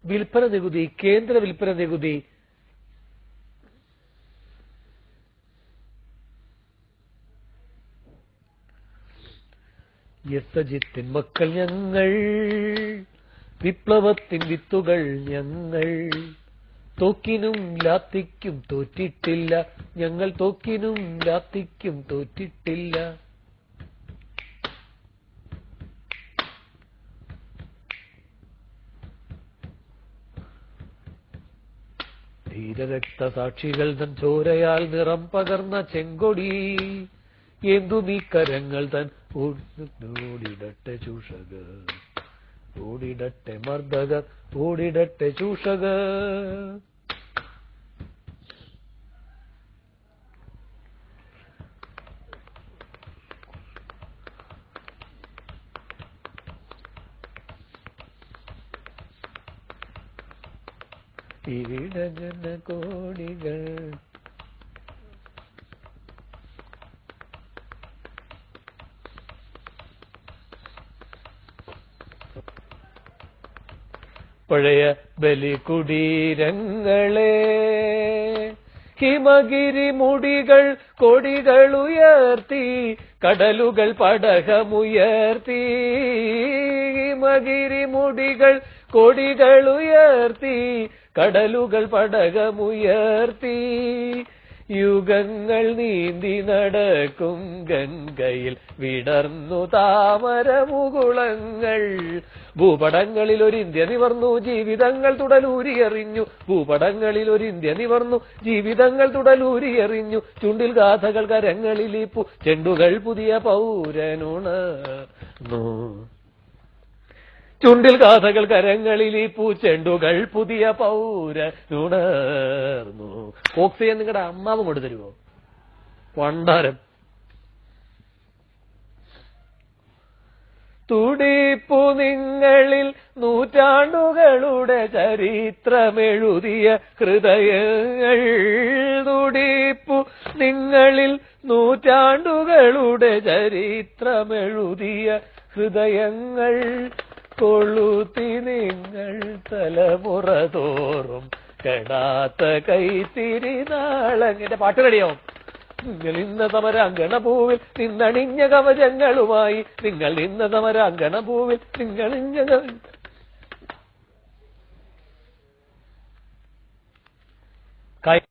വിൽപ്പന നികുതി, കേന്ദ്ര വിൽപ്പന നികുതി യസജിത്തിൻ മക്കൾ ഞങ്ങൾ, വിപ്ലവത്തിൻ വിത്തുകൾ ഞങ്ങൾ, തോക്കിനും ലാത്തിക്കും തോറ്റിട്ടില്ല, ഞങ്ങൾ തോക്കിനും ലാത്തിക്കും തോറ്റിട്ടില്ല. ധീരരക്തസാക്ഷികൾ തൻ ചോരയാൽ നിറം പകർന്ന ചെങ്കൊടി എന്തുമീ കരങ്ങൾ തൻ ഓടിടട്ടെ ചൂഷകർ, ഓടിടട്ടെ മർദ്ദകർ, ഓടിടട്ടെ ചൂഷകർ. ഇവിടജന കോടികൾ പഴയ ബലികുടീരങ്ങളെ, ഹിമഗിരി മുടികൾ കൊടികളുയർത്തി, കടലുകൾ പടകമുയർത്തി. ഹിമഗിരി മുടികൾ കൊടികളുയർത്തി, കടലുകൾ പടകമുയർത്തി. യുഗങ്ങൾ നീന്തി നടക്കും ഗംഗയിൽ വിടർന്നു താമരമുകുളങ്ങൾ. ഭൂപടങ്ങളിൽ ഒരു ഇന്ത്യ നിവർന്നു, ജീവിതങ്ങൾ തുടലൂരിയെറിഞ്ഞു. ഭൂപടങ്ങളിൽ ഒരു ഇന്ത്യ നിവർന്നു, ജീവിതങ്ങൾ തുടലൂരിയെറിഞ്ഞു. ചുണ്ടിൽ ഗാഥകൾ കരങ്ങളിലിപ്പു, ചെണ്ടുകൾ പുതിയ പൗരനുണർന്നു. ചുണ്ടിൽ ഗാഥകൾ കരങ്ങളിലീ പൂച്ചെണ്ടുകൾ പുതിയ പൗരനുണർന്നു. ഓക്സിജൻ നിങ്ങളുടെ അമ്മാവും കൊണ്ടു തരുമോ? പണ്ടാരം. തുടിപ്പു നിങ്ങളിൽ നൂറ്റാണ്ടുകളുടെ ചരിത്രമെഴുതിയ ഹൃദയങ്ങൾ. തുടിപ്പു നിങ്ങളിൽ നൂറ്റാണ്ടുകളുടെ ചരിത്രമെഴുതിയ ഹൃദയങ്ങൾ. കൊളുത്തി നിങ്ങൾ തലമുറ തോറും കെടാത്ത കൈത്തിരി നാളങ്ങിന്റെ പാട്ട് റെഡിയാവും. നിങ്ങൾ ഇന്ന സമരാങ്കണഭൂവിൽ നിന്നണിഞ്ഞ കവചങ്ങളുമായി, നിങ്ങൾ ഇന്ന സമരാങ്കണഭൂവിൽ നിങ്ങളിഞ്ഞ